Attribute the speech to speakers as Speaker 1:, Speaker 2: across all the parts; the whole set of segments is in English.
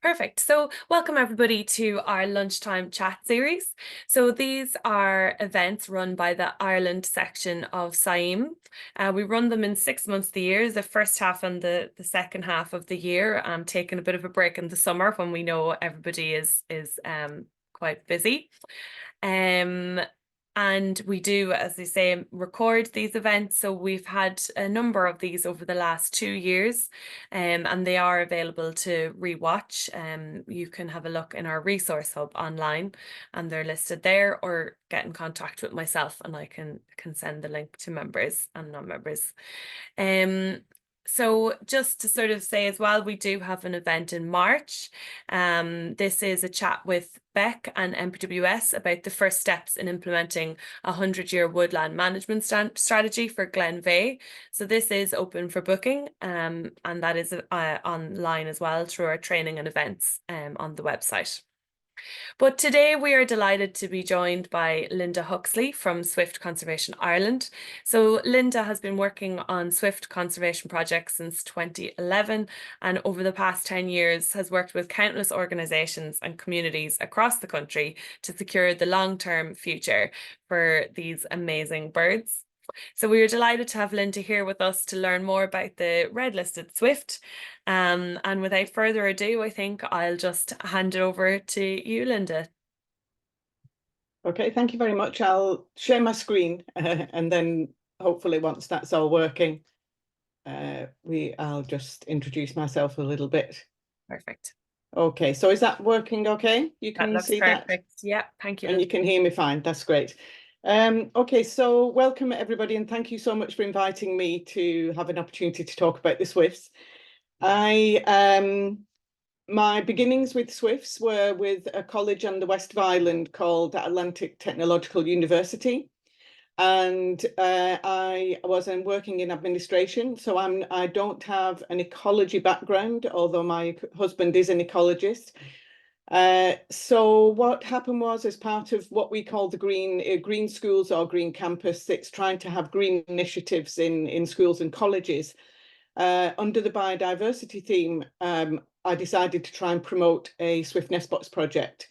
Speaker 1: Perfect. So, welcome everybody to our lunchtime chat series. So, these are events run by the Ireland section of SAIM. We run them in 6 months of the year, the first half and the second half of the year, taking a bit of a break in the summer when we know everybody is quite busy. Um, and we do, as they say, record these events. So we've had a number of these over the last 2 years, and they are available to rewatch. You can have a look in our resource hub online, and they're listed there, or get in contact with myself, and I can send the link to members and non-members. So just to sort of say as well, we do have an event in March. This is a chat with Beck and MPWS about the first steps in implementing a 100-year woodland management strategy for Glenveigh. So this is open for booking, and that is online as well through our training and events on the website. But today we are delighted to be joined by Lynda Huxley from Swift Conservation Ireland. So Lynda has been working on Swift conservation projects since 2011, and over the past 10 years has worked with countless organisations and communities across the country to secure the long-term future for these amazing birds. So we are delighted to have Lynda here with us to learn more about the red-listed Swift. And without further ado, I think I'll just hand it over to you, Lynda.
Speaker 2: Okay, thank you very much. I'll share my screen and then hopefully once that's all working, I'll just introduce myself a little bit.
Speaker 1: Perfect.
Speaker 2: Okay, so is that working okay? You
Speaker 1: That
Speaker 2: can
Speaker 1: looks
Speaker 2: see
Speaker 1: perfect.
Speaker 2: that?
Speaker 1: Yeah, thank you,
Speaker 2: And you
Speaker 1: Lynda.
Speaker 2: can hear me fine. That's great. Okay, so welcome everybody, and thank you so much for inviting me to have an opportunity to talk about the Swifts. My beginnings with Swifts were with a college on the west of Ireland called Atlantic Technological University. And I was working in administration, so I don't have an ecology background, although my husband is an ecologist. So what happened was, as part of what we call the green schools or green campus, it's trying to have green initiatives in schools and colleges. Under the biodiversity theme, I decided to try and promote a Swift Nest Box project,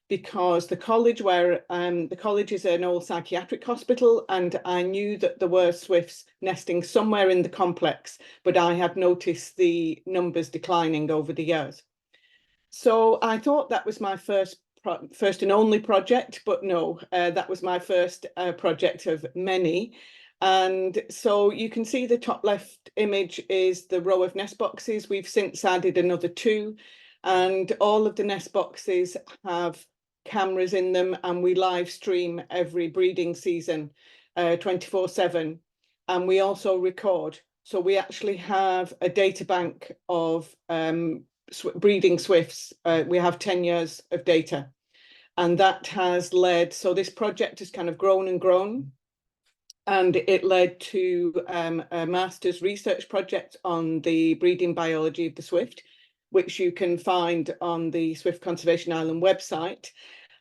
Speaker 2: because the college is an old psychiatric hospital, and I knew that there were swifts nesting somewhere in the complex, but I had noticed the numbers declining over the years. So I thought that was my first and only project, but no, that was my first project of many. And so you can see the top left image is the row of nest boxes. We've since added another 2, and all of the nest boxes have cameras in them, and we live stream every breeding season 24/7, and we also record. So we actually have a data bank of breeding swifts. We have 10 years of data, and that has led, so this project has kind of grown and grown, and it led to a master's research project on the breeding biology of the swift, which you can find on the Swift Conservation Ireland website.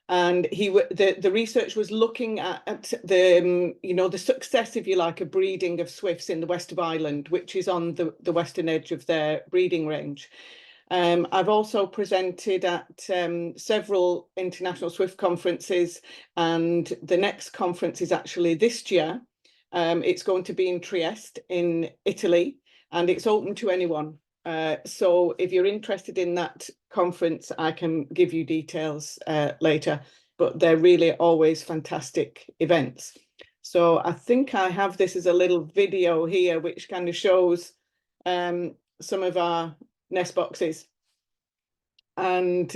Speaker 2: And the research was looking at the success, if you like, of breeding of swifts in the west of Ireland, which is on the western edge of their breeding range. I've also presented at several international Swift conferences, and the next conference is actually this year. It's going to be in Trieste in Italy, and it's open to anyone. So if you're interested in that conference, I can give you details later, but they're really always fantastic events. So I think I have this as a little video here, which kind of shows some of our nest boxes. And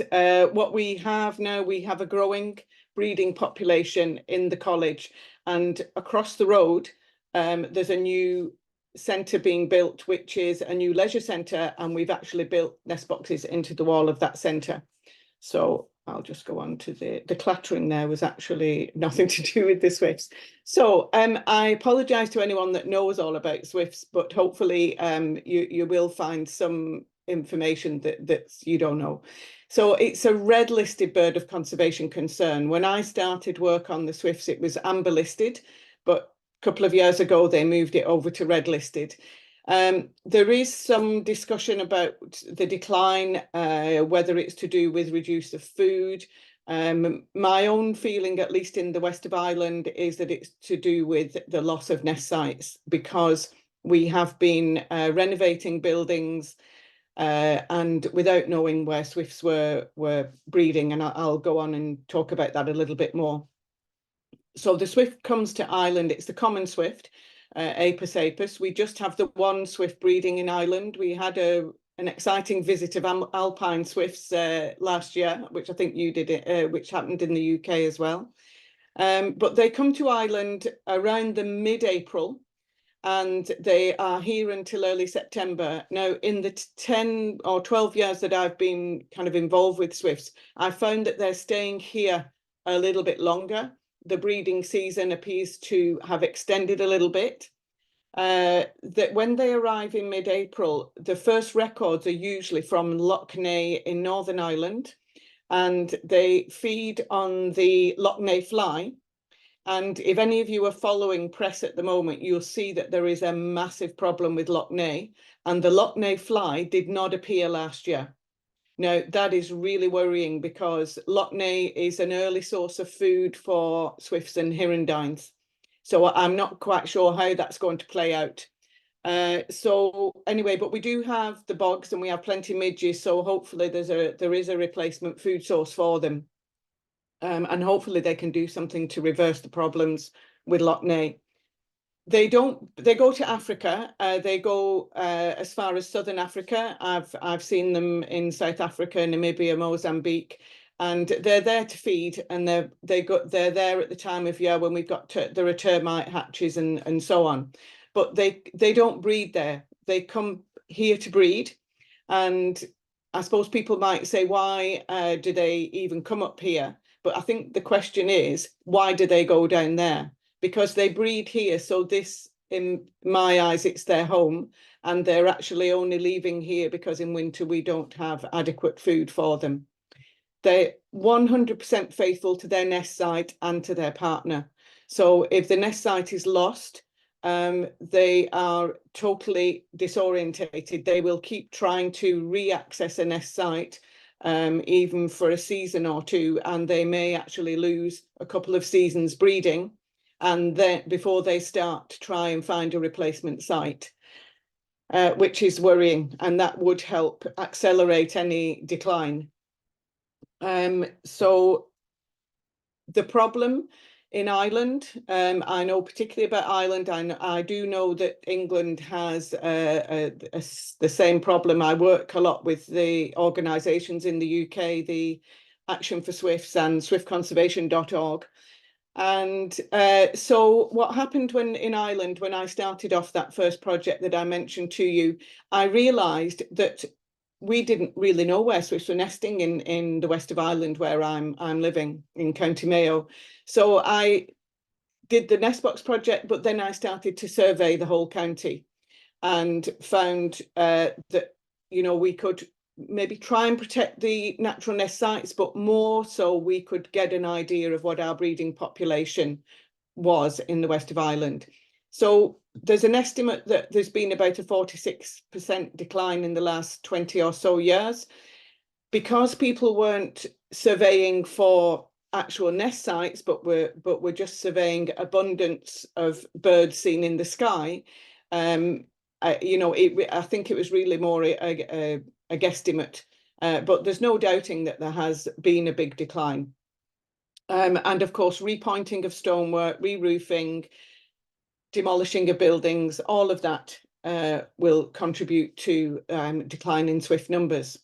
Speaker 2: what we have now, we have a growing breeding population in the college, and across the road there's a new centre being built, which is a new leisure centre, and we've actually built nest boxes into the wall of that centre. So I'll just go on to the clattering. There was actually nothing to do with the swifts. So I apologise to anyone that knows all about swifts, but hopefully you will find some information that you don't know. So it's a red listed bird of conservation concern. When I started work on the swifts, it was amber listed, but a couple of years ago they moved it over to red listed. There is some discussion about the decline, whether it's to do with reduce of food. My own feeling, at least in the west of Ireland, is that it's to do with the loss of nest sites, because we have been renovating buildings and without knowing where swifts were breeding, and I'll go on and talk about that a little bit more. So the swift comes to Ireland. It's the common swift, Apus apus. We just have the one swift breeding in Ireland. We had an exciting visit of alpine swifts last year, which I think you did, which happened in the UK as well. But they come to Ireland around the mid-April, and they are here until early September. Now, in the 10 or 12 years that I've been kind of involved with swifts, I found that they're staying here a little bit longer. The breeding season appears to have extended a little bit. That when they arrive in mid-April, the first records are usually from Lough Neagh in Northern Ireland, and they feed on the Lough Neagh fly. And if any of you are following press at the moment, you'll see that there is a massive problem with Lough Neagh, and the Lough Neagh fly did not appear last year. Now, that is really worrying, because Lough Neagh is an early source of food for swifts and hirundines. So I'm not quite sure how that's going to play out. So anyway, but we do have the bogs and we have plenty of midges, so hopefully there is a replacement food source for them. And hopefully they can do something to reverse the problems with Lough Neagh. They go to Africa. They go as far as southern Africa. I've seen them in South Africa, Namibia, Mozambique, and they're there to feed. And they're there at the time of year when there are termite hatches and so on. But they don't breed there. They come here to breed. And I suppose people might say, why do they even come up here? But I think the question is, why do they go down there? Because they breed here. So this, in my eyes, it's their home. And they're actually only leaving here because in winter we don't have adequate food for them. They're 100% faithful to their nest site and to their partner. So if the nest site is lost, they are totally disorientated. They will keep trying to re-access a nest site, even for a season or two, and they may actually lose a couple of seasons breeding, and then before they start to try and find a replacement site, which is worrying, and that would help accelerate any decline. So the problem in Ireland, I know particularly about Ireland, I do know that England has the same problem. I work a lot with the organisations in the UK, the Action for Swifts and swiftconservation.org. And so what happened in Ireland, when I started off that first project that I mentioned to you, I realised that we didn't really know where swifts were nesting in the west of Ireland, where I'm living in County Mayo. So I did the nest box project, but then I started to survey the whole county and found that, you know, we could maybe try and protect the natural nest sites, but more so we could get an idea of what our breeding population was in the west of Ireland. So there's an estimate that there's been about a 46% decline in the last 20 or so years, because people weren't surveying for actual nest sites, but we're just surveying abundance of birds seen in the sky. You know, I think it was really more a guesstimate, but there's no doubting that there has been a big decline. And of course, repointing of stonework, re-roofing, demolishing of buildings, all of that will contribute to decline in swift numbers.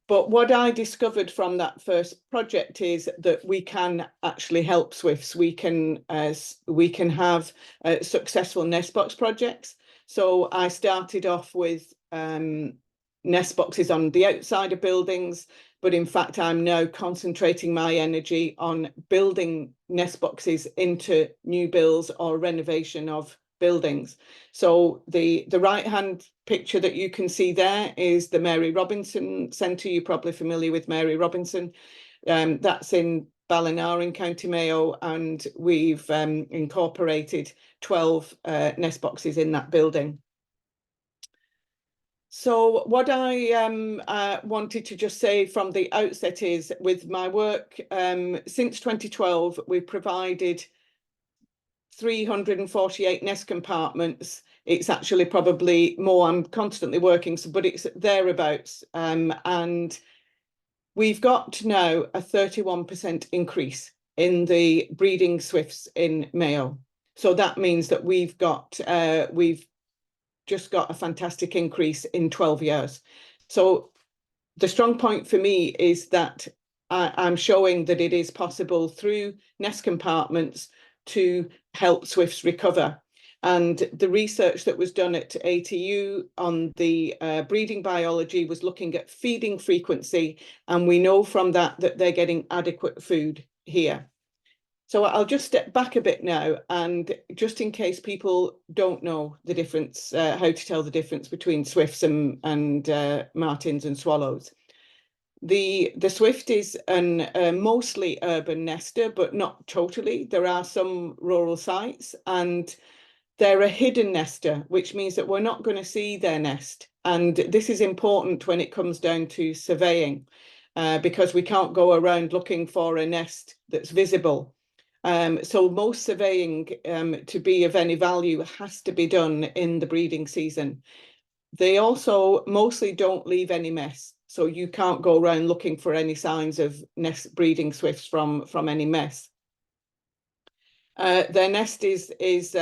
Speaker 2: But what I discovered from that first project is that we can actually help swifts. We can have successful nest box projects. So I started off with nest boxes on the outside of buildings, but in fact, I'm now concentrating my energy on building nest boxes into new builds or renovation of buildings. So the right-hand picture that you can see there is the Mary Robinson Centre. You're probably familiar with Mary Robinson. That's in Ballina in County Mayo, and we've incorporated 12 nest boxes in that building. So what I wanted to just say from the outset is, with my work since 2012, we've provided 348 nest compartments. It's actually probably more. I'm constantly working, so but it's thereabouts. And we've got now a 31% increase in the breeding swifts in Mayo. So that means that we've just got a fantastic increase in 12 years. So the strong point for me is that I'm showing that it is possible through nest compartments to help swifts recover. And the research that was done at ATU on the breeding biology was looking at feeding frequency, and we know from that that they're getting adequate food here. So I'll just step back a bit now, and just in case people don't know the difference, how to tell the difference between swifts and martins and swallows. The swift is a mostly urban nester, but not totally. There are some rural sites, and they're a hidden nester, which means that we're not going to see their nest. And this is important when it comes down to surveying, because we can't go around looking for a nest that's visible. So most surveying to be of any value has to be done in the breeding season. They also mostly don't leave any mess, so you can't go around looking for any signs of nest breeding swifts from any mess. Their nest is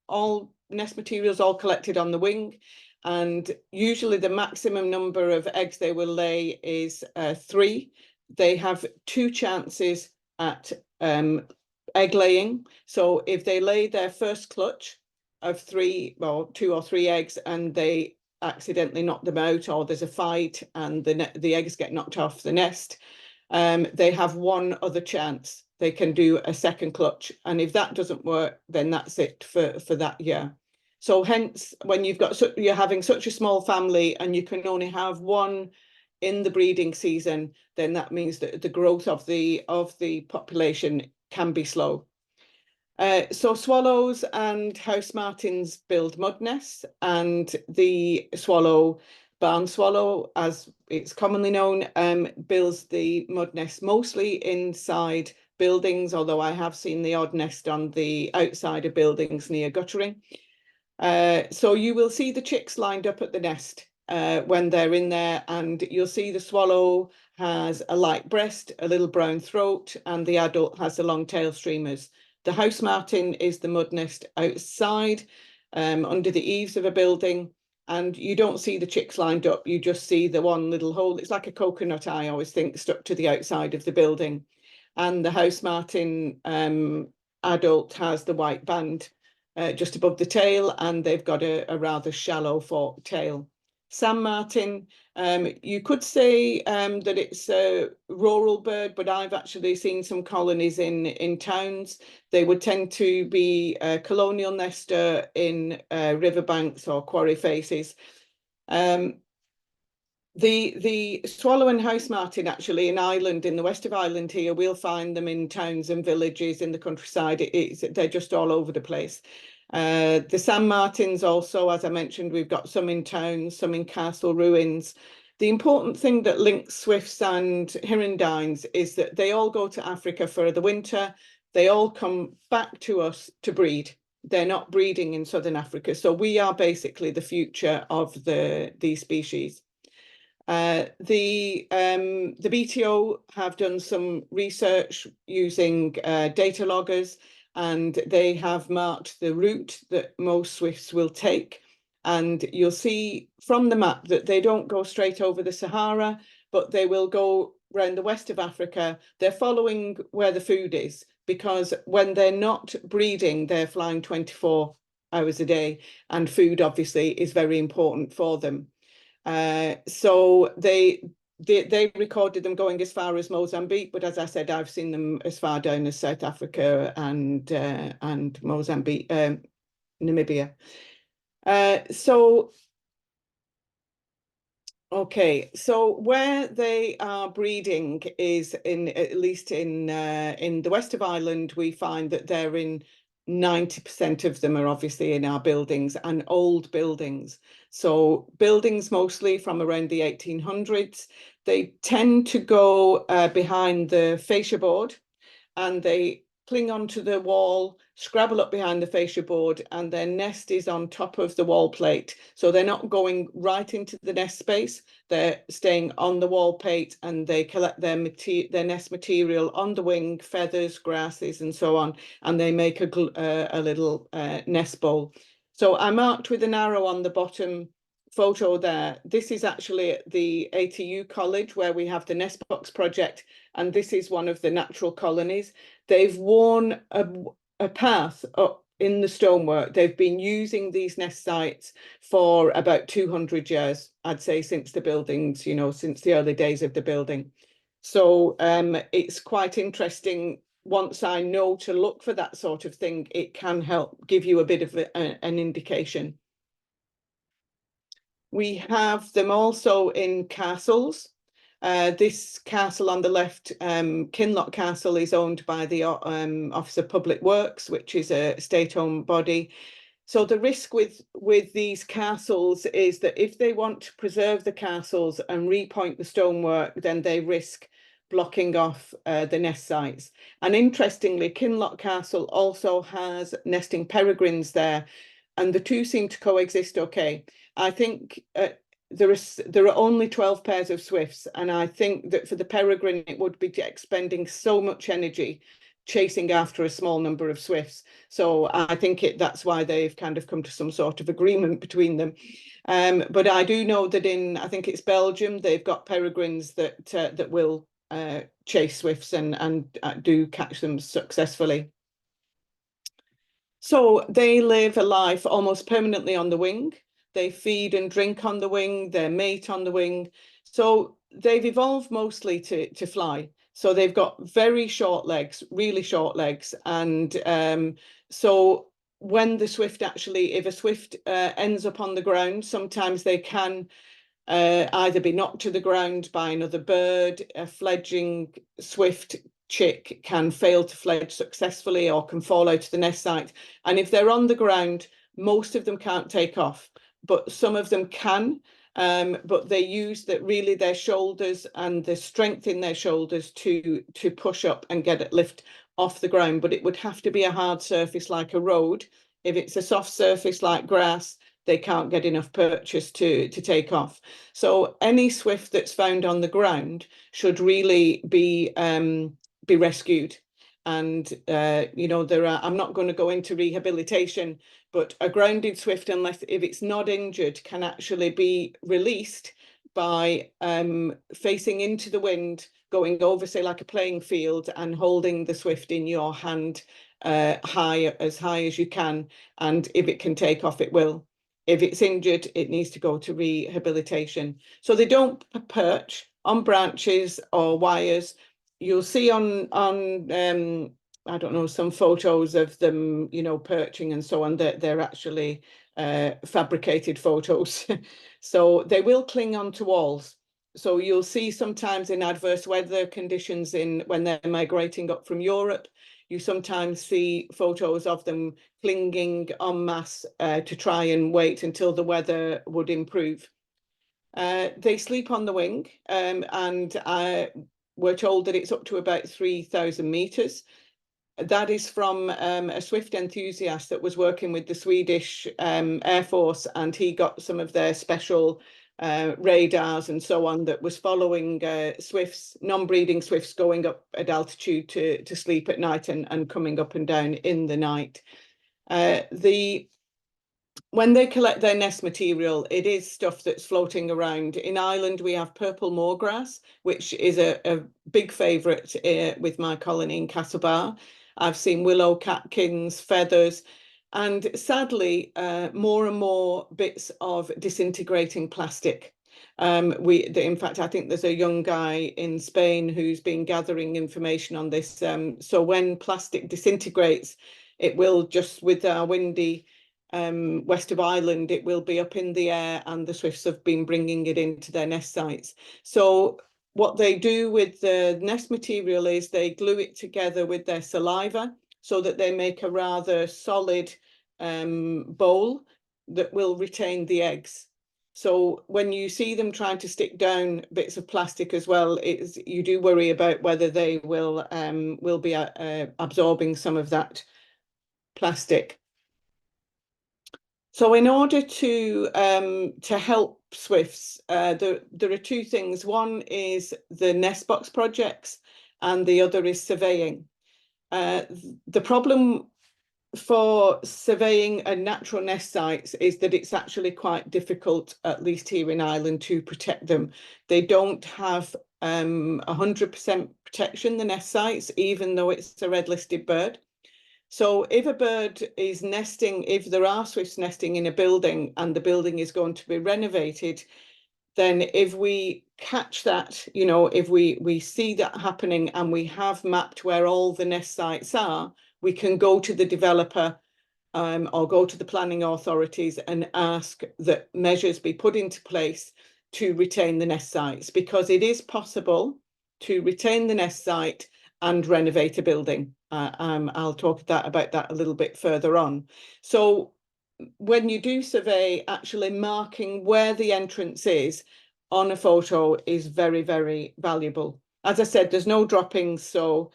Speaker 2: all nest materials all collected on the wing, and usually the maximum number of eggs they will lay is 3. They have 2 chances at egg laying. So if they lay their first clutch of 3 or 2 or 3 eggs and they accidentally knock them out, or there's a fight and the eggs get knocked off the nest, they have one other chance. They can do a second clutch, and if that doesn't work, then that's it for that year. So hence, when you're having such a small family and you can only have one in the breeding season, then that means that the growth of the population can be slow. So swallows and house martins build mud nests, and the barn swallow, as it's commonly known, builds the mud nest mostly inside buildings, although I have seen the odd nest on the outside of buildings near guttering. So you will see the chicks lined up at the nest when they're in there, and you'll see the swallow has a light breast, a little brown throat, and the adult has the long tail streamers. The house martin is the mud nest outside, under the eaves of a building, and you don't see the chicks lined up. You just see the one little hole. It's like a coconut, I always think, stuck to the outside of the building. And the house martin adult has the white band just above the tail, and they've got a rather shallow forked tail. Sand martin, you could say that it's a rural bird, but I've actually seen some colonies in towns. They would tend to be a colonial nester in riverbanks or quarry faces. The swallow and house martin, actually, in Ireland, in the west of Ireland here, we'll find them in towns and villages in the countryside. They're just all over the place. The sand martins also, as I mentioned, we've got some in towns, some in castle ruins. The important thing that links swifts and hirundines is that they all go to Africa for the winter. They all come back to us to breed. They're not breeding in southern Africa. So we are basically the future of these species. The BTO have done some research using data loggers, and they have marked the route that most swifts will take. And you'll see from the map that they don't go straight over the Sahara, but they will go around the west of Africa. They're following where the food is, because when they're not breeding, they're flying 24 hours a day, and food obviously is very important for them. So they recorded them going as far as Mozambique, but as I said, I've seen them as far down as South Africa and Mozambique, Namibia. Okay, so where they are breeding is at least in the west of Ireland. We find that they're in 90% of them are obviously in our buildings, and old buildings. So buildings mostly from around the 1800s. They tend to go behind the fascia board, and they cling onto the wall, scrabble up behind the fascia board, and their nest is on top of the wall plate. So they're not going right into the nest space. They're staying on the wall plate, and they collect their nest material on the wing, feathers, grasses, and so on, and they make a little nest bowl. So I marked with an arrow on the bottom photo there. This is actually at the ATU college where we have the nest box project, and this is one of the natural colonies. They've worn a path up in the stonework. They've been using these nest sites for about 200 years, I'd say, since the buildings, you know, since the early days of the building. So it's quite interesting. Once I know to look for that sort of thing, it can help give you a bit of an indication. We have them also in castles. This castle on the left, Kinloch Castle, is owned by the Office of Public Works, which is a state-owned body. So the risk with these castles is that if they want to preserve the castles and repoint the stonework, then they risk blocking off the nest sites. And interestingly, Kinloch Castle also has nesting peregrines there, and the two seem to coexist okay. I think there are only 12 pairs of swifts, and I think that for the peregrine it would be expending so much energy chasing after a small number of swifts. So I think that's why they've kind of come to some sort of agreement between them. But I do know that I think it's Belgium, they've got peregrines that will chase swifts and do catch them successfully. So they live a life almost permanently on the wing. They feed and drink on the wing, they mate on the wing. So they've evolved mostly to fly. So they've got very short legs, really short legs. And so when the swift actually, if a swift ends up on the ground, sometimes they can either be knocked to the ground by another bird. A fledging swift chick can fail to fledge successfully or can fall out of the nest site. And if they're on the ground, most of them can't take off, but some of them can. But they use really their shoulders and the strength in their shoulders to push up and get it lift off the ground. But it would have to be a hard surface like a road. If it's a soft surface like grass, they can't get enough purchase to take off. So any swift that's found on the ground should really be rescued. And you know, I'm not going to go into rehabilitation, but a grounded swift, if it's not injured, can actually be released by facing into the wind, going over, say, like a playing field, and holding the swift in your hand as high as you can. And if it can take off, it will. If it's injured, it needs to go to rehabilitation. So they don't perch on branches or wires. You'll see on I don't know, some photos of them, you know, perching and so on. They're actually fabricated photos. So they will cling onto walls. So you'll see sometimes in adverse weather conditions when they're migrating up from Europe, you sometimes see photos of them clinging en masse to try and wait until the weather would improve. They sleep on the wing, and we're told that it's up to about 3,000 meters. That is from a swift enthusiast that was working with the Swedish Air Force, and he got some of their special radars and so on that was following swifts, non-breeding swifts, going up at altitude to sleep at night and coming up and down in the night. When they collect their nest material, it is stuff that's floating around. In Ireland, we have purple moorgrass, which is a big favourite with my colony in Castlebar. I've seen willow catkins, feathers, and sadly, more and more bits of disintegrating plastic. In fact, I think there's a young guy in Spain who's been gathering information on this. So when plastic disintegrates, it will just, with our windy west of Ireland, it will be up in the air, and the swifts have been bringing it into their nest sites. So what they do with the nest material is they glue it together with their saliva so that they make a rather solid bowl that will retain the eggs. So when you see them trying to stick down bits of plastic as well, you do worry about whether they will be absorbing some of that plastic. So in order to help swifts, there are two things. One is the nest box projects, and the other is surveying. The problem for surveying a natural nest sites is that it's actually quite difficult, at least here in Ireland, to protect them. They don't have 100% protection, the nest sites, even though it's a red listed bird. So if a bird is nesting, if there are swifts nesting in a building and the building is going to be renovated, then if we catch that, you know, if we see that happening and we have mapped where all the nest sites are, we can go to the developer or go to the planning authorities and ask that measures be put into place to retain the nest sites, because it is possible to retain the nest site and renovate a building. I'll talk about that a little bit further on. So when you do survey, actually marking where the entrance is on a photo is very, very valuable. As I said, there's no droppings, so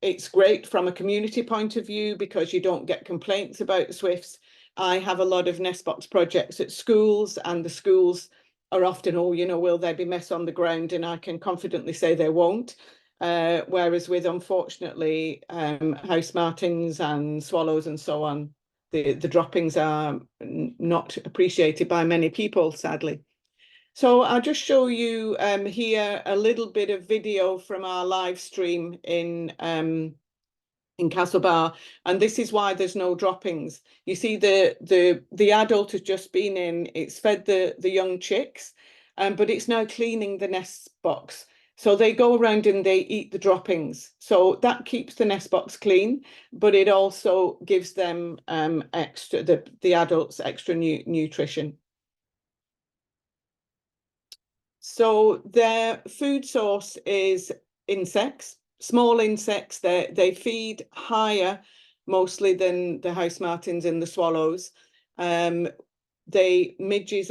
Speaker 2: it's great from a community point of view because you don't get complaints about swifts. I have a lot of nest box projects at schools, and the schools are often, oh, you know, will there be mess on the ground? And I can confidently say there won't. Whereas with, unfortunately, house martins and swallows and so on, the droppings are not appreciated by many people, sadly. So I'll just show you here a little bit of video from our live stream in Castlebar, and this is why there's no droppings. You see the adult has just been in, it's fed the young chicks, but it's now cleaning the nest box. So they go around and they eat the droppings. So that keeps the nest box clean, but it also gives them extra, the adults extra nutrition. So their food source is insects, small insects. They feed higher mostly than the house martins and the swallows. Midges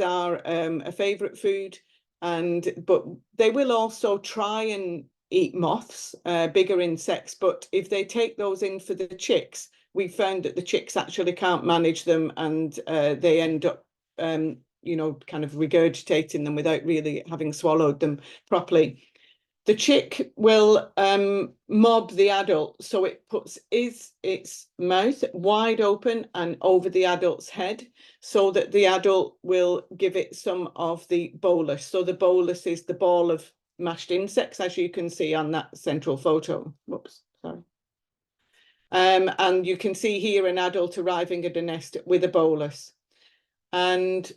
Speaker 2: are a favourite food, but they will also try and eat moths, bigger insects. But if they take those in for the chicks, we found that the chicks actually can't manage them, and they end up you know, kind of regurgitating them without really having swallowed them properly. The chick will mob the adult, so it puts its mouth wide open and over the adult's head, so that the adult will give it some of the bolus. So the bolus is the ball of mashed insects, as you can see on that central photo. Whoops, sorry. And you can see here an adult arriving at a nest with a bolus. And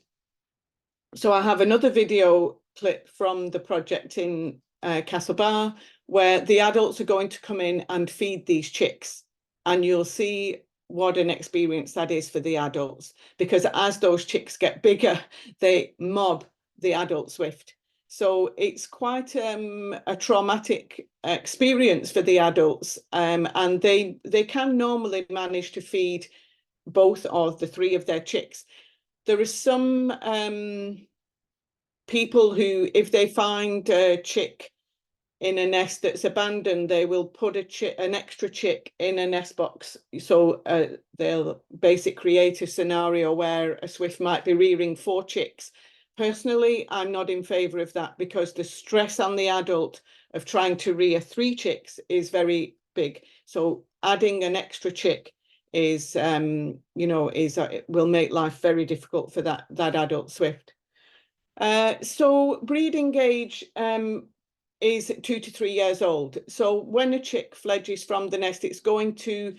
Speaker 2: so I have another video clip from the project in Castlebar, where the adults are going to come in and feed these chicks. And you'll see what an experience that is for the adults, because as those chicks get bigger, they mob the adult swift. So it's quite a traumatic experience for the adults. And they can normally manage to feed both of the three of their chicks. There are some people who, if they find a chick in a nest that's abandoned, they will put an extra chick in a nest box. So they'll basically create a scenario where a swift might be rearing 4 chicks. Personally, I'm not in favour of that, because the stress on the adult of trying to rear 3 chicks is very big. So adding an extra chick is, you know, it will make life very difficult for that adult swift. So breeding age is 2 to 3 years old. So when a chick fledges from the nest, it's going to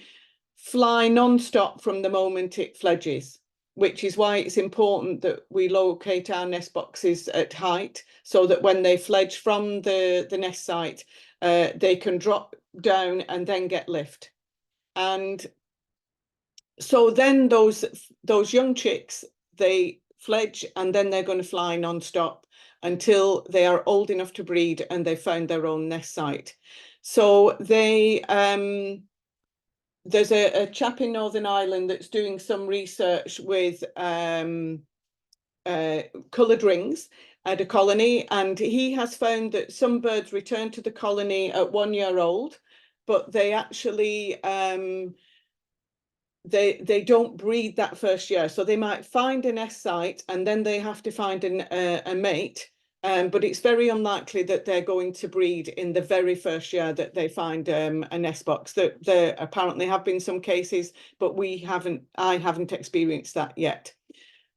Speaker 2: fly non-stop from the moment it fledges, which is why it's important that we locate our nest boxes at height, so that when they fledge from the nest site, they can drop down and then get lift. And so then those young chicks, they fledge, and then they're going to fly non-stop until they are old enough to breed and they found their own nest site. So they there's a chap in Northern Ireland that's doing some research with coloured rings at a colony, and he has found that some birds return to the colony at 1 year old, but they actually they don't breed that first year. So they might find a nest site and then they have to find a mate. But it's very unlikely that they're going to breed in the very first year that they find a nest box. There apparently have been some cases, but I haven't experienced that yet.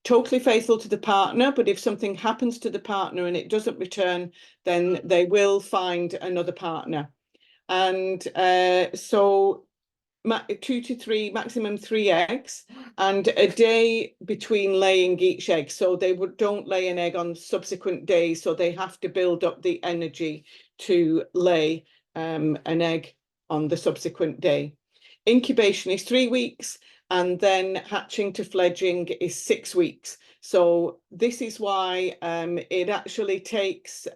Speaker 2: Totally faithful to the partner, but if something happens to the partner and it doesn't return, then they will find another partner. And so 2 to 3, maximum 3 eggs, and a day between laying each egg. So they don't lay an egg on subsequent days, so they have to build up the energy to lay an egg on the subsequent day. Incubation is 3 weeks, and then hatching to fledging is 6 weeks. So this is why it actually takes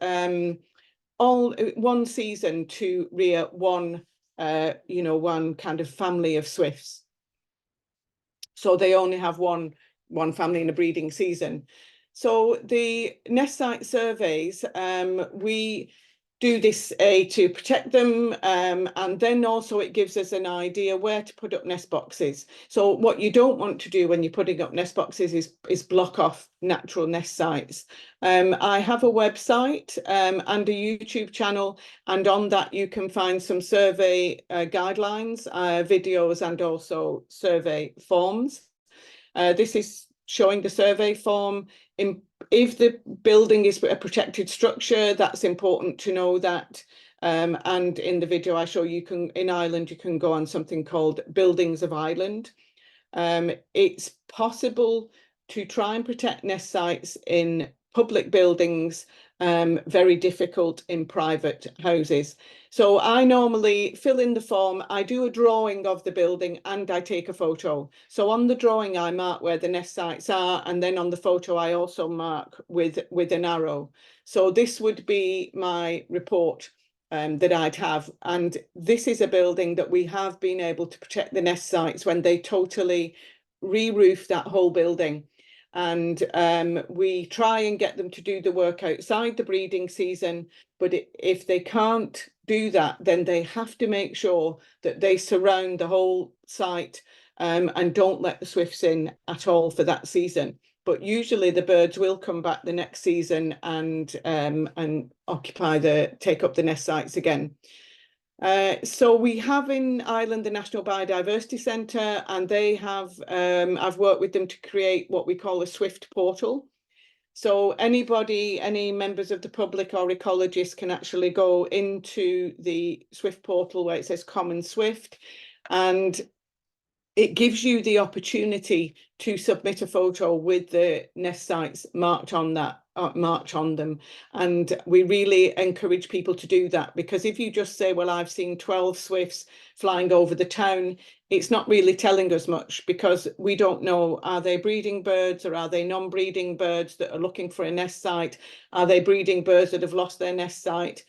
Speaker 2: all 1 season to rear one kind of family of swifts. So they only have one family in a breeding season. So the nest site surveys, we do this to protect them, and then also it gives us an idea where to put up nest boxes. So what you don't want to do when you're putting up nest boxes is block off natural nest sites. I have a website and a YouTube channel, and on that you can find some survey guidelines, videos, and also survey forms. This is showing the survey form. If the building is a protected structure, that's important to know that. And in the video I show you in Ireland, you can go on something called Buildings of Ireland. It's possible to try and protect nest sites in public buildings, very difficult in private houses. So I normally fill in the form, I do a drawing of the building and I take a photo. So on the drawing, I mark where the nest sites are, and then on the photo, I also mark with an arrow. So this would be my report that I'd have. And this is a building that we have been able to protect the nest sites when they totally re-roof that whole building. And we try and get them to do the work outside the breeding season, but if they can't do that, then they have to make sure that they surround the whole site and don't let the swifts in at all for that season. But usually the birds will come back the next season and take up the nest sites again. So we have in Ireland the National Biodiversity Centre, and they have, I've worked with them to create what we call a Swift portal. So anybody, any members of the public or ecologists can actually go into the Swift portal where it says Common Swift, and it gives you the opportunity to submit a photo with the nest sites marked on them. And we really encourage people to do that, because if you just say, well, I've seen 12 swifts flying over the town, it's not really telling us much, because we don't know, are they breeding birds or are they non-breeding birds that are looking for a nest site? Are they breeding birds that have lost their nest site?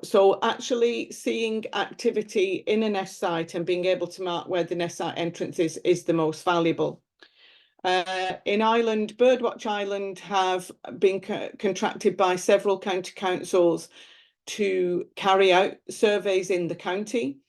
Speaker 2: So actually seeing activity in a nest site and being able to mark where the nest site entrance is the most valuable. In Ireland, Birdwatch Ireland have been contracted by several county councils to carry out surveys in the county.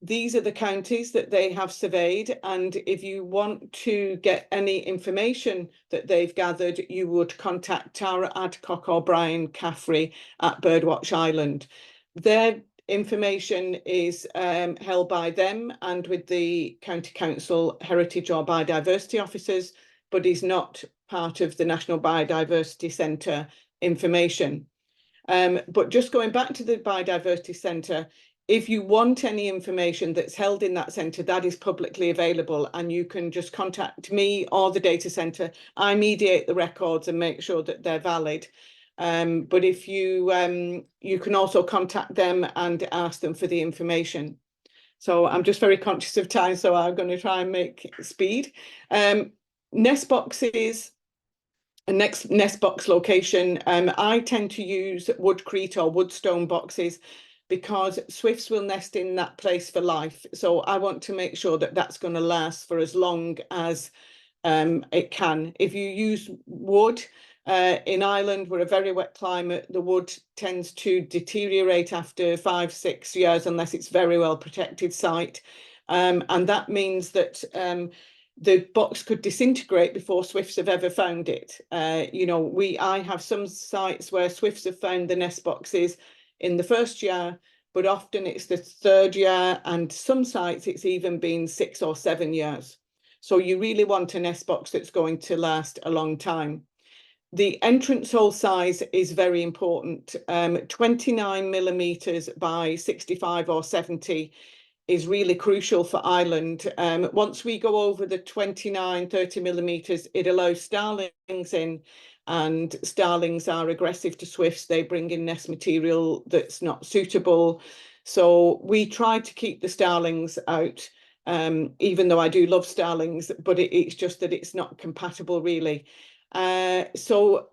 Speaker 2: These are the counties that they have surveyed, and if you want to get any information that they've gathered, you would contact Tara Adcock or Brian Caffrey at Birdwatch Ireland. Their information is held by them and with the County Council Heritage or Biodiversity officers, but is not part of the National Biodiversity Centre information. But just going back to the Biodiversity Centre, if you want any information that's held in that centre, that is publicly available, and you can just contact me or the data centre. I mediate the records and make sure that they're valid. But if you can also contact them and ask them for the information. So I'm just very conscious of time, so I'm going to try and make speed. Nest boxes. A nest box location. I tend to use woodcrete or woodstone boxes. because swifts will nest in that place for life. So I want to make sure that that's going to last for as long as it can. If you use wood, in Ireland, we're a very wet climate, the wood tends to deteriorate after 5-6 years unless it's very well protected site. And that means that the box could disintegrate before swifts have ever found it. I have some sites where swifts have found the nest boxes in the first year, but often it's the third year, and some sites it's even been 6 or 7 years. So you really want a nest box that's going to last a long time. The entrance hole size is very important. 29 millimeters by 65 or 70 is really crucial for Ireland. Once we go over the 29-30 millimeters, it allows starlings in, and starlings are aggressive to swifts. They bring in nest material that's not suitable. So we try to keep the starlings out, even though I do love starlings, but it's just that it's not compatible really. So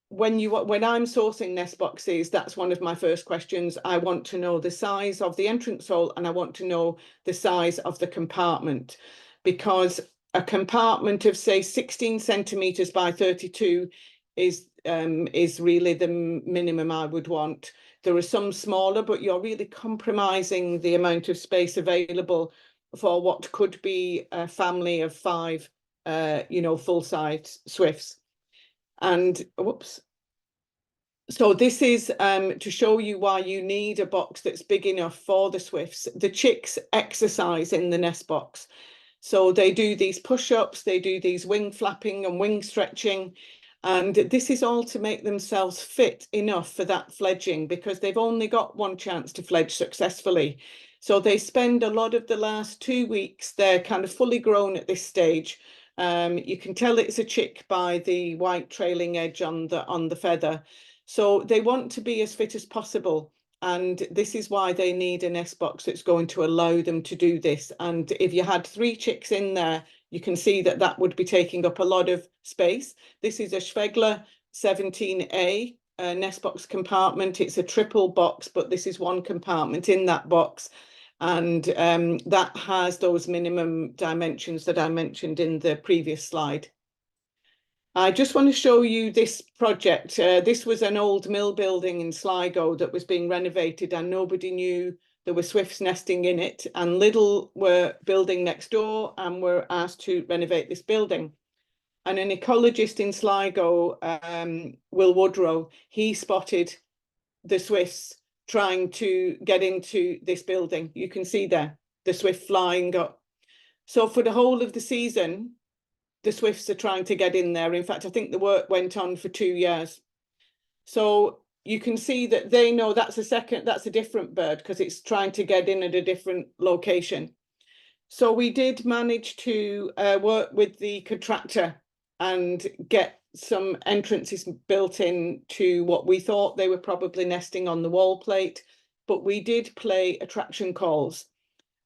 Speaker 2: when I'm sourcing nest boxes, that's one of my first questions. I want to know the size of the entrance hole, and I want to know the size of the compartment, because a compartment of say 16 centimeters by 32 is really the minimum I would want. There are some smaller, but you're really compromising the amount of space available for what could be a family of 5 full-size swifts. And whoops. So this is to show you why you need a box that's big enough for the swifts. The chicks exercise in the nest box. So they do these push-ups, they do these wing flapping and wing stretching. And this is all to make themselves fit enough for that fledging, because they've only got one chance to fledge successfully. So they spend a lot of the last 2 weeks, they're kind of fully grown at this stage. You can tell it's a chick by the white trailing edge on the feather. So they want to be as fit as possible. And this is why they need a nest box that's going to allow them to do this. And if you had 3 chicks in there, you can see that that would be taking up a lot of space. This is a Schwegler 17A nest box compartment. It's a triple box, but this is one compartment in that box. And that has those minimum dimensions that I mentioned in the previous slide. I just want to show you this project. This was an old mill building in Sligo that was being renovated, and nobody knew there were swifts nesting in it. And Lidl were building next door and were asked to renovate this building. And an ecologist in Sligo, Will Woodrow, he spotted the swifts trying to get into this building. You can see there, the swift flying up. So for the whole of the season, the swifts are trying to get in there. In fact, I think the work went on for 2 years. So you can see that they know that's a different bird, because it's trying to get in at a different location. So we did manage to work with the contractor and get some entrances built in to what we thought they were probably nesting on the wall plate, but we did play attraction calls.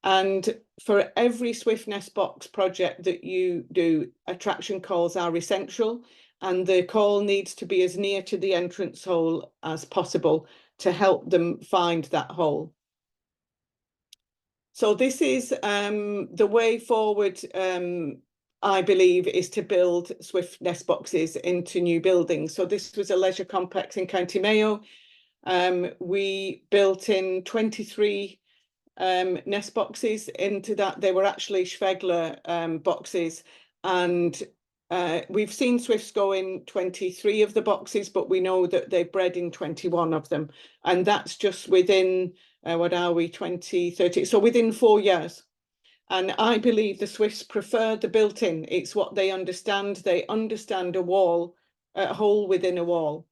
Speaker 2: And for every swift nest box project that you do, attraction calls are essential, and the call needs to be as near to the entrance hole as possible to help them find that hole. So this is the way forward, I believe, is to build swift nest boxes into new buildings. So this was a leisure complex in County Mayo. We built in 23 nest boxes into that. They were actually Schwegler boxes, and we've seen swifts go in 23 of the boxes, but we know that they've bred in 21 of them, and that's just within 20, 30, so within 4 years. And I believe the swifts prefer the built-in. It's what they understand. They understand a wall, a hole within a wall.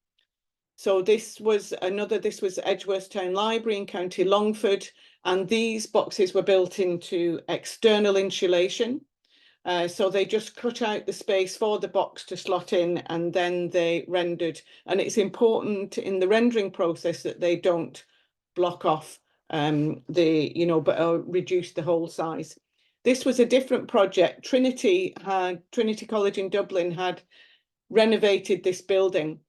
Speaker 2: So this was Edgeworth Town Library in County Longford, and these boxes were built into external insulation. So they just cut out the space for the box to slot in, and then they rendered. And it's important in the rendering process that they don't block off reduce the hole size. This was a different project. Trinity College in Dublin had renovated this building.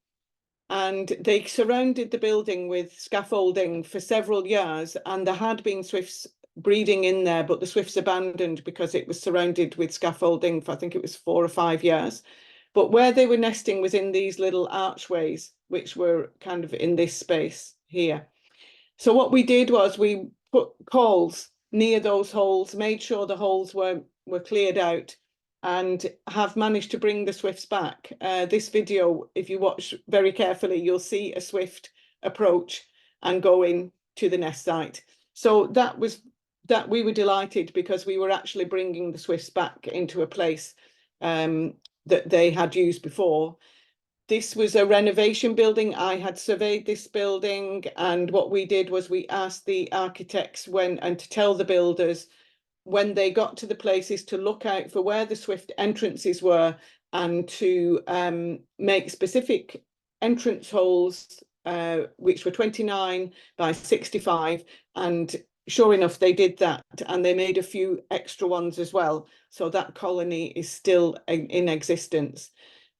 Speaker 2: and they surrounded the building with scaffolding for several years, and there had been swifts breeding in there, but the swifts abandoned because it was surrounded with scaffolding for, I think it was 4 or 5 years. But where they were nesting was in these little archways, which were kind of in this space here. So what we did was we put coals near those holes, made sure the holes were cleared out, and have managed to bring the swifts back. This video, if you watch very carefully, you'll see a swift approach and go in to the nest site. So that we were delighted, because we were actually bringing the swifts back into a place that they had used before. This was a renovation building. I had surveyed this building, and what we did was we asked the architects to tell the builders when they got to the places to look out for where the swift entrances were, and to make specific entrance holes, which were 29 by 65. And sure enough, they did that, and they made a few extra ones as well. So that colony is still in existence.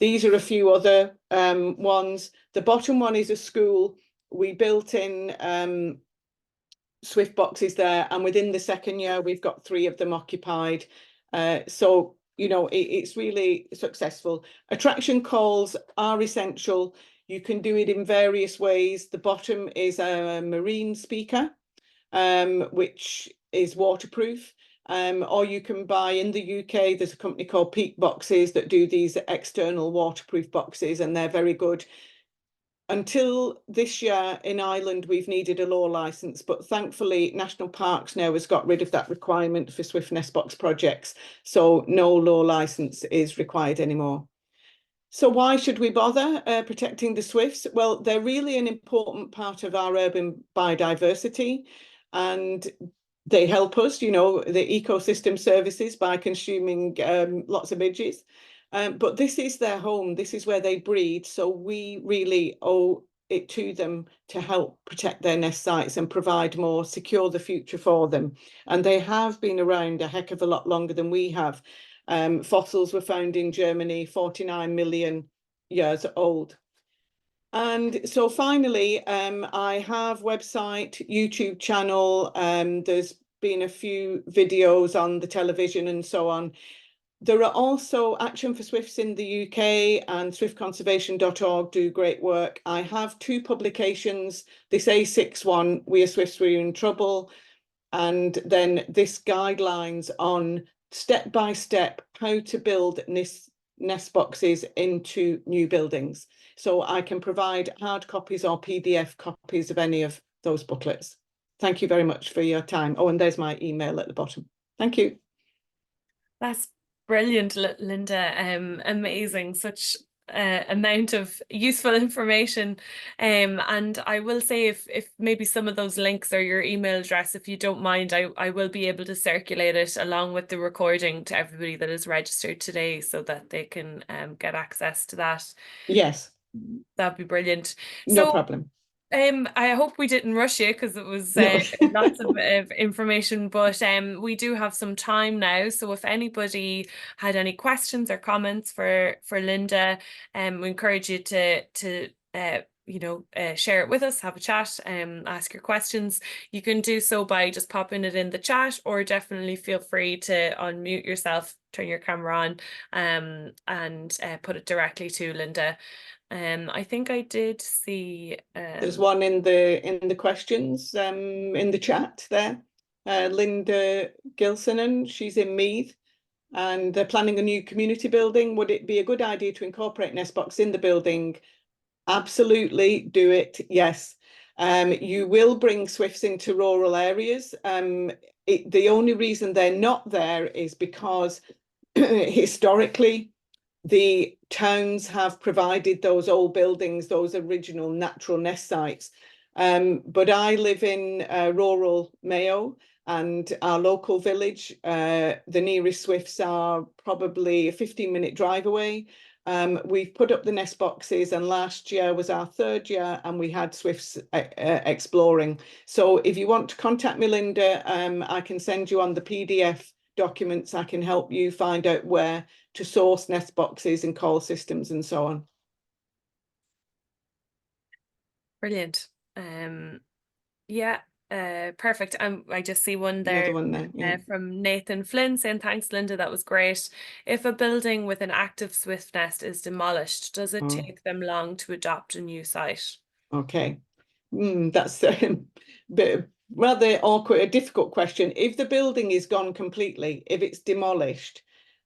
Speaker 2: These are a few other ones. The bottom one is a school. We built in swift boxes there, and within the second year we've got 3 of them occupied. So you know, it's really successful. Attraction calls are essential. You can do it in various ways. The bottom is a marine speaker, which is waterproof. Or you can buy, in the UK, there's a company called Peak Boxes that do these external waterproof boxes, and they're very good. Until this year in Ireland, we've needed a law licence, but thankfully National Parks now has got rid of that requirement for swift nest box projects. So no law licence is required anymore. So why should we bother protecting the swifts? Well, they're really an important part of our urban biodiversity, and they help us, you know, the ecosystem services, by consuming lots of midges. But this is their home. This is where they breed. So we really owe it to them to help protect their nest sites and provide more, secure the future for them. And they have been around a heck of a lot longer than we have. Fossils were found in Germany, 49 million years old. And so finally, I have website, YouTube channel. There's been a few videos on the television and so on. There are also Action for Swifts in the UK, and swiftconservation.org do great work. I have 2 publications, this A6 one, We Are Swifts, We're in Trouble, and then this guidelines on step by step how to build nest boxes into new buildings. So I can provide hard copies or PDF copies of any of those booklets. Thank you very much for your time. Oh, and there's my email at the bottom. Thank you.
Speaker 1: That's brilliant, Lynda. Amazing, such amount of useful information. And I will say, if maybe some of those links or your email address, if you don't mind, I will be able to circulate it along with the recording to everybody that is registered today, so that they can get access to that.
Speaker 2: Yes.
Speaker 1: That'd be brilliant.
Speaker 2: No
Speaker 1: So
Speaker 2: problem.
Speaker 1: I hope we didn't rush you, because it was
Speaker 2: No.
Speaker 1: lots of information, but we do have some time now. So if anybody had any questions or comments for Lynda, we encourage you to share it with us, have a chat, ask your questions. You can do so by just popping it in the chat, or definitely feel free to unmute yourself, turn your camera on, and put it directly to Lynda. I think I did see
Speaker 2: there's one in the questions in the chat there. Linda Gilsonen, she's in Meath, and they're planning a new community building. Would it be a good idea to incorporate nestbox in the building? Absolutely, do it. Yes. You will bring swifts into rural areas. The only reason they're not there is because historically the towns have provided those old buildings, those original natural nest sites. But I live in rural Mayo, and our local village, the nearest swifts are probably a 15-minute drive away. We've put up the nest boxes, and last year was our 3rd year, and we had swifts exploring. So if you want to contact me, Lynda, I can send you on the PDF documents. I can help you find out where to source nest boxes and call systems and so on.
Speaker 1: Brilliant. Yeah, perfect. I just see one there
Speaker 2: Another one there. Yeah.
Speaker 1: from Nathan Flynn saying, thanks, Linda, that was great. If a building with an active swift nest is demolished, does it
Speaker 2: Oh,
Speaker 1: take them long to adopt a new site?
Speaker 2: okay. That's a bit rather awkward, a difficult question. If the building is gone completely, if it's demolished,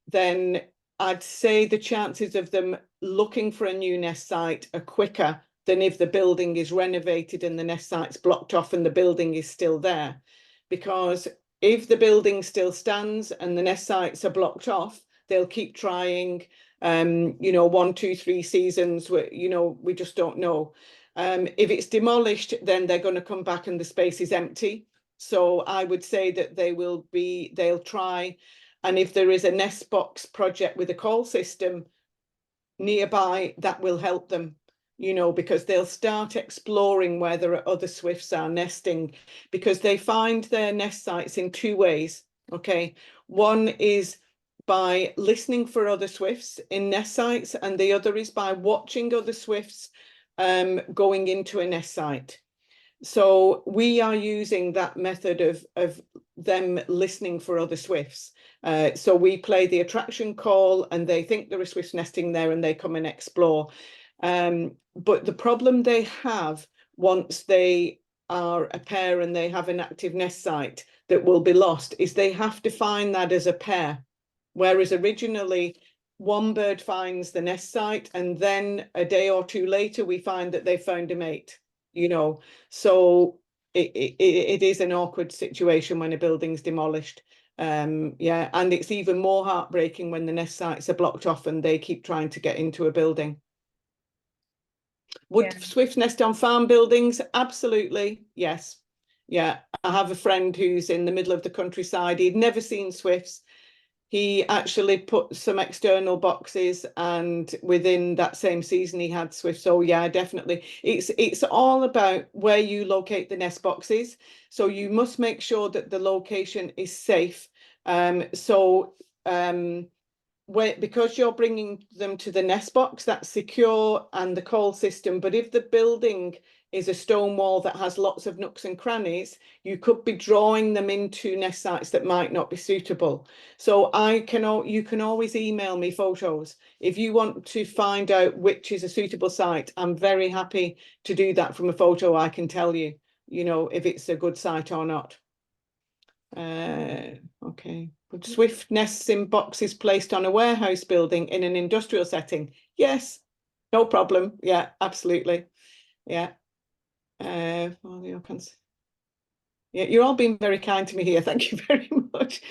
Speaker 2: then I'd say the chances of them looking for a new nest site are quicker than if the building is renovated and the nest site's blocked off and the building is still there. Because if the building still stands and the nest sites are blocked off, they'll keep trying, 1, 2, 3 seasons, we just don't know. If it's demolished, then they're going to come back and the space is empty. So I would say that they'll try. And if there is a nest box project with a call system nearby, that will help them, because they'll start exploring where there are other swifts are nesting, because they find their nest sites in 2 ways. Okay. One is by listening for other swifts in nest sites, and the other is by watching other swifts going into a nest site. So we are using that method of them listening for other swifts. So we play the attraction call and they think there are swifts nesting there and they come and explore. But the problem they have once they are a pair and they have an active nest site that will be lost is they have to find that as a pair. Whereas originally one bird finds the nest site and then a day or 2 later we find that they found a mate, so it is an awkward situation when a building's demolished. Yeah, and it's even more heartbreaking when the nest sites are blocked off and they keep trying to get into a building. Would swifts nest on farm buildings? Absolutely, yes. Yeah, I have a friend who's in the middle of the countryside. He'd never seen swifts. He actually put some external boxes and within that same season he had swifts. So yeah, definitely. It's all about where you locate the nest boxes. So you must make sure that the location is safe. Because you're bringing them to the nest box, that's secure and the call system. But if the building is a stone wall that has lots of nooks and crannies, you could be drawing them into nest sites that might not be suitable. So you can always email me photos. If you want to find out which is a suitable site, I'm very happy to do that from a photo. I can tell you, if it's a good site or not. Okay. Would swift nests in boxes placed on a warehouse building in an industrial setting? Yes, no problem. Yeah, absolutely. Yeah. Yeah, you're all being very kind to me here. Thank you very much.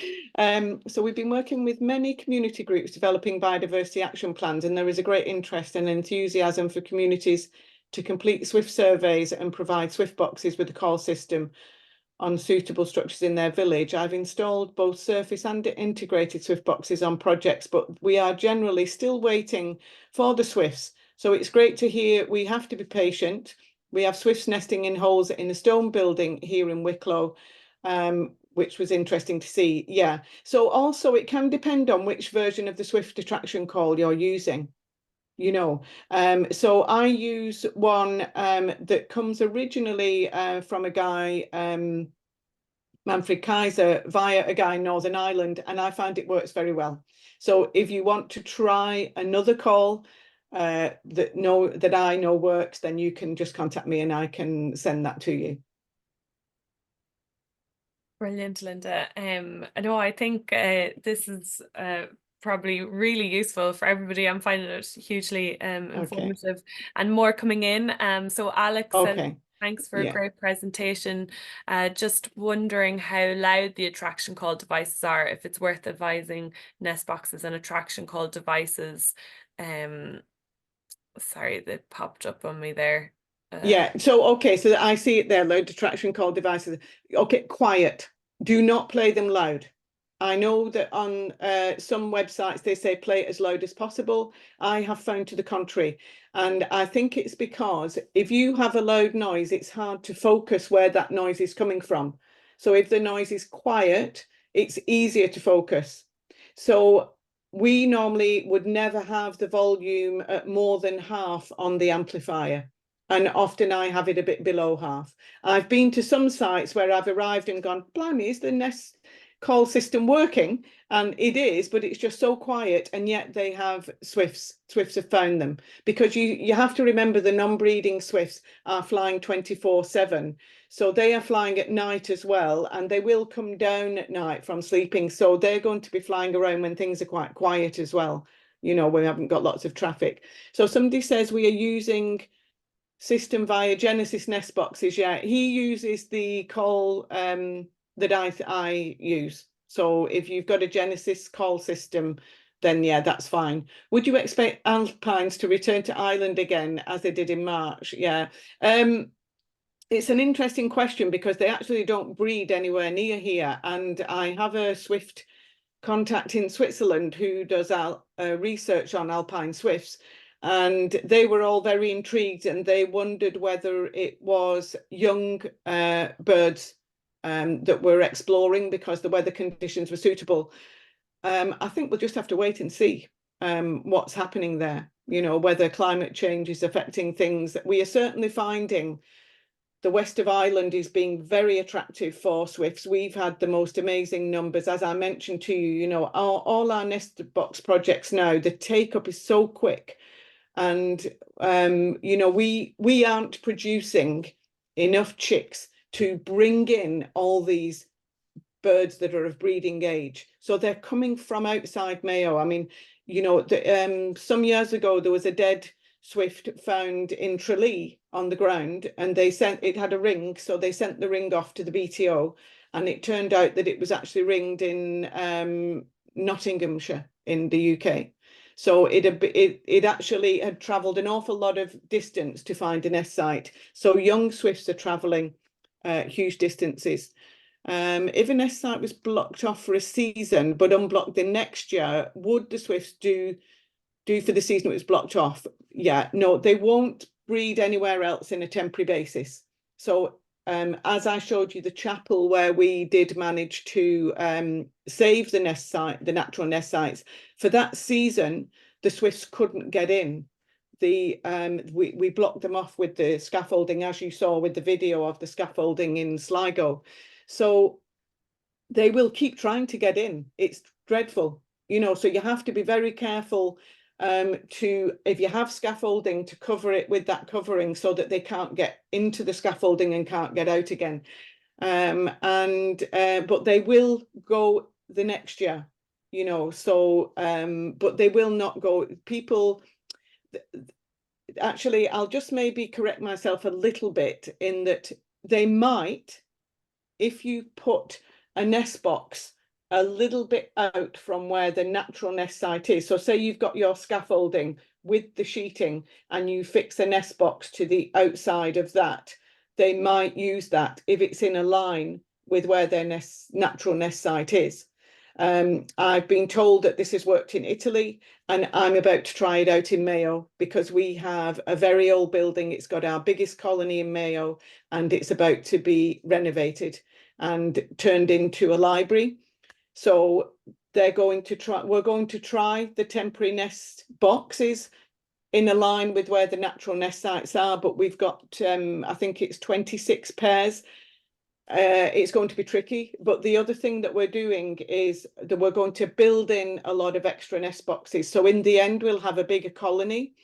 Speaker 2: So we've been working with many community groups developing biodiversity action plans, and there is a great interest and enthusiasm for communities to complete swift surveys and provide swift boxes with a call system on suitable structures in their village. I've installed both surface and integrated swift boxes on projects, but we are generally still waiting for the swifts. So it's great to hear. We have to be patient. We have swifts nesting in holes in a stone building here in Wicklow, which was interesting to see. Yeah. So also it can depend on which version of the swift attraction call you're using. So I use one that comes originally from a guy, Manfred Kaiser, via a guy in Northern Ireland, and I find it works very well. So if you want to try another call that I know works, then you can just contact me and I can send that to you.
Speaker 1: Brilliant, Linda. I think this is probably really useful for everybody. I'm finding it hugely informative and more coming in. So Alex said, thanks for a great presentation. Just wondering how loud the attraction call devices are, if it's worth advising nest boxes and attraction call devices. Sorry, that popped up on me there.
Speaker 2: So I see it there, loud attraction call devices. Okay, quiet. Do not play them loud. I know that on some websites they say play it as loud as possible. I have found to the contrary. And I think it's because if you have a loud noise, it's hard to focus where that noise is coming from. So if the noise is quiet, it's easier to focus. So we normally would never have the volume at more than half on the amplifier. and often I have it a bit below half. I've been to some sites where I've arrived and gone, blimey, is the nest call system working? And it is, but it's just so quiet, and yet they have swifts. Swifts have found them, because you have to remember the non-breeding swifts are flying 24/7. So they are flying at night as well, and they will come down at night from sleeping. So they're going to be flying around when things are quite quiet as well, you know, when we haven't got lots of traffic. So somebody says we are using system via Genesis nest boxes. Yeah, he uses the call that I use. So if you've got a Genesis call system, then yeah, that's fine. Would you expect alpines to return to Ireland again as they did in March? Yeah. It's an interesting question, because they actually don't breed anywhere near here. And I have a swift contact in Switzerland who does research on alpine swifts. And they were all very intrigued, and they wondered whether it was young birds that were exploring because the weather conditions were suitable. I think we'll just have to wait and see what's happening there, you know, whether climate change is affecting things. We are certainly finding the west of Ireland is being very attractive for swifts. We've had the most amazing numbers, as I mentioned to you, you know, all our nest box projects now, the take up is so quick. And, you know, we aren't producing enough chicks to bring in all these birds that are of breeding age. So they're coming from outside Mayo. I mean, you know, some years ago, there was a dead swift found in Tralee on the ground, and it had a ring. So they sent the ring off to the BTO, and it turned out that it was actually ringed in Nottinghamshire in the UK. So it actually had travelled an awful lot of distance to find a nest site. So young swifts are travelling huge distances. If a nest site was blocked off for a season but unblocked the next year, would the swifts do for the season it was blocked off? Yeah, no, they won't breed anywhere else in a temporary basis. So as I showed you the chapel where we did manage to save the nest site, the natural nest sites, for that season, the swifts couldn't get in. We blocked them off with the scaffolding, as you saw with the video of the scaffolding in Sligo. So they will keep trying to get in. It's dreadful, you know, so you have to be very careful if you have scaffolding, to cover it with that covering so that they can't get into the scaffolding and can't get out again. But they will go the next year, you know, so but they will not go. People, actually, I'll just maybe correct myself a little bit in that they might, if you put a nest box a little bit out from where the natural nest site is. So say you've got your scaffolding with the sheeting and you fix a nest box to the outside of that, they might use that if it's in a line with where their natural nest site is. I've been told that this has worked in Italy, and I'm about to try it out in Mayo, because we have a very old building. It's got our biggest colony in Mayo, and it's about to be renovated and turned into a library. So we're going to try the temporary nest boxes in a line with where the natural nest sites are, but we've got, I think it's 26 pairs. It's going to be tricky, but the other thing that we're doing is that we're going to build in a lot of extra nest boxes. So in the end, we'll have a bigger colony.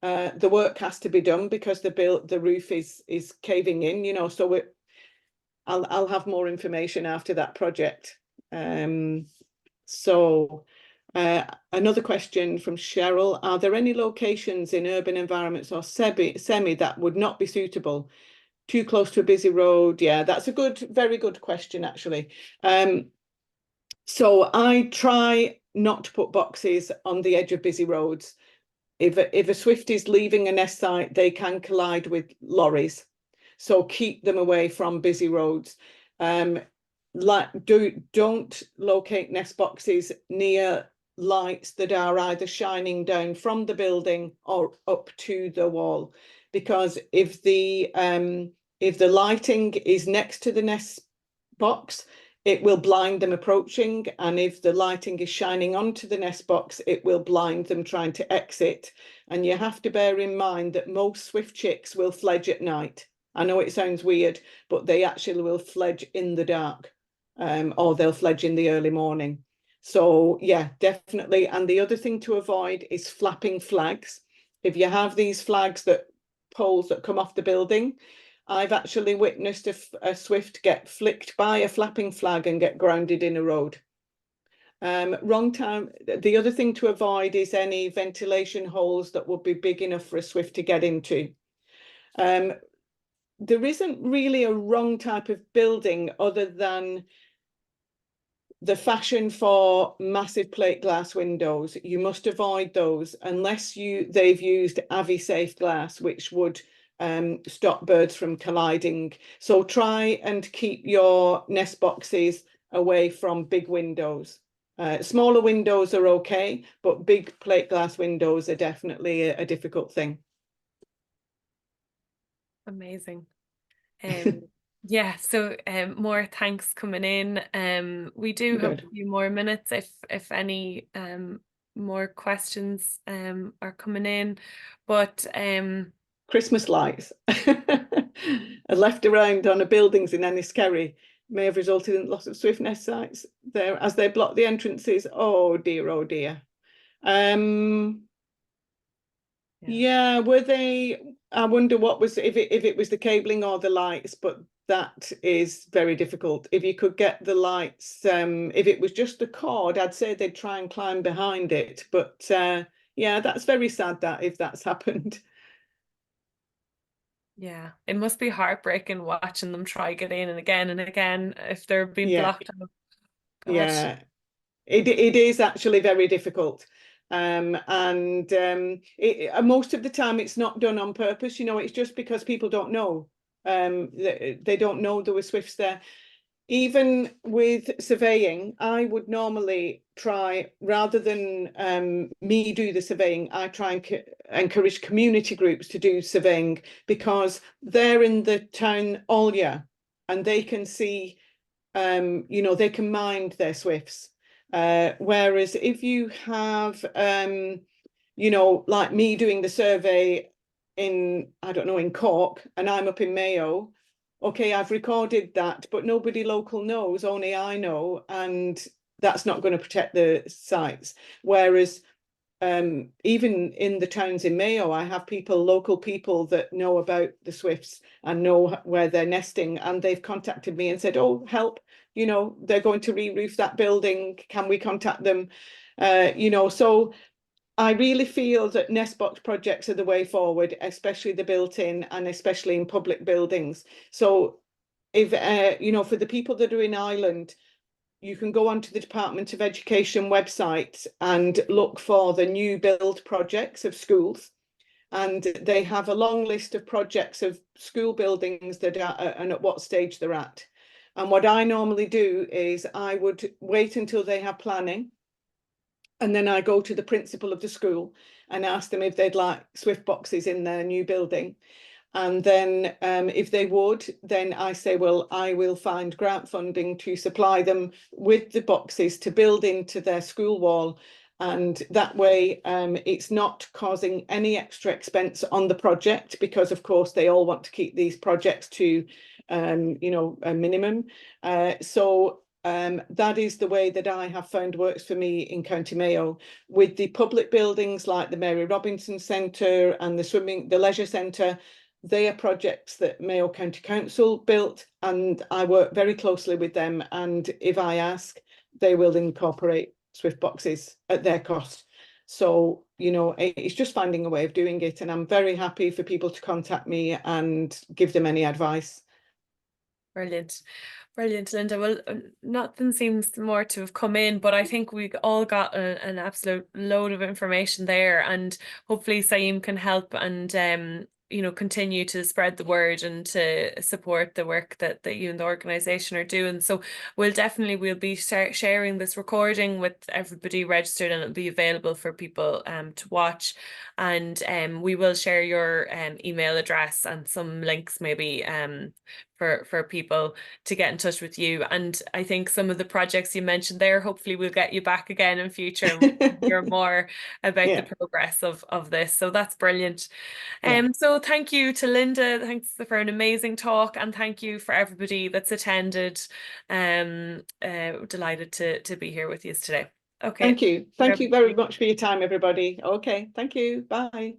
Speaker 2: The work has to be done because the roof is caving in, you know, so I'll have more information after that project. Another question from Cheryl: are there any locations in urban environments or semi that would not be suitable? Too close to a busy road? Yeah, that's a very good question, actually. So I try not to put boxes on the edge of busy roads. If a swift is leaving a nest site, they can collide with lorries. So keep them away from busy roads. Don't locate nest boxes near lights that are either shining down from the building or up to the wall, because if the lighting is next to the nest box, it will blind them approaching, and if the lighting is shining onto the nest box, it will blind them trying to exit. And you have to bear in mind that most swift chicks will fledge at night. I know it sounds weird, but they actually will fledge in the dark, or they'll fledge in the early morning. So yeah, definitely. And the other thing to avoid is flapping flags. If you have these flags, that poles that come off the building, I've actually witnessed a swift get flicked by a flapping flag and get grounded in a road. Wrong time. The other thing to avoid is any ventilation holes that would be big enough for a swift to get into. There isn't really a wrong type of building other than the fashion for massive plate glass windows. You must avoid those unless they've used Avi-safe glass, which would stop birds from colliding. So try and keep your nest boxes away from big windows. Smaller windows are okay, but big plate glass windows are definitely a difficult thing.
Speaker 1: Amazing. Yeah, so more thanks coming in. We do have
Speaker 2: Good.
Speaker 1: a few more minutes if any more questions are coming in, but
Speaker 2: Christmas lights are left around on the buildings in Enniskerry may have resulted in loss of swift nest sites there as they block the entrances. Oh dear, oh dear. Yeah, were they? I wonder what was if it was the cabling or the lights, but that is very difficult. If you could get the lights, if it was just the cord, I'd say they'd try and climb behind it. But yeah, that's very sad that if that's happened.
Speaker 1: yeah, it must be heartbreaking watching them try get in and again if they're being
Speaker 2: Yeah,
Speaker 1: blocked out. Gosh.
Speaker 2: yeah. It is actually very difficult. And most of the time it's not done on purpose, it's just because people don't know. They don't know there were swifts there. Even with surveying, I would normally try, rather than me do the surveying, I try and encourage community groups to do surveying because they're in the town all year and they can see, they can mind their swifts. Whereas if you have, like me doing the survey in, I don't know, in Cork and I'm up in Mayo, okay, I've recorded that, but nobody local knows, only I know, and that's not going to protect the sites. Whereas even in the towns in Mayo, I have local people that know about the swifts and know where they're nesting, and they've contacted me and said, oh, help, they're going to re-roof that building. Can we contact them? So I really feel that nest box projects are the way forward, especially the built-in and especially in public buildings. So if, for the people that are in Ireland, you can go onto the Department of Education website and look for the new build projects of schools. And they have a long list of projects of school buildings that are and at what stage they're at. And what I normally do is I would wait until they have planning. And then I go to the principal of the school and ask them if they'd like swift boxes in their new building. And then if they would, then I say, well, I will find grant funding to supply them with the boxes to build into their school wall. And that way it's not causing any extra expense on the project because, of course, they all want to keep these projects to, a minimum. That is the way that I have found works for me in County Mayo. With the public buildings like the Mary Robinson Centre and the Leisure Centre, they are projects that Mayo County Council built, and I work very closely with them. And if I ask, they will incorporate swift boxes at their cost. So, it's just finding a way of doing it. And I'm very happy for people to contact me and give them any advice.
Speaker 1: Brilliant. Brilliant, Lynda. Well, nothing seems more to have come in, but I think we all got an absolute load of information there, and hopefully Saeem can help and continue to spread the word and to support the work that you and the organization are doing. So we'll be sharing this recording with everybody registered, and it'll be available for people to watch. And we will share your email address and some links maybe for people to get in touch with you. And I think some of the projects you mentioned there, hopefully we'll get you back again in future and we can hear more about the
Speaker 2: Yeah,
Speaker 1: progress of this. So that's brilliant.
Speaker 2: yeah.
Speaker 1: So thank you to Lynda. Thanks for an amazing talk, and thank you for everybody that's attended. Delighted to be here with you today. Okay.
Speaker 2: Thank you. Thank you very much for your time, everybody. Okay, thank you. Bye.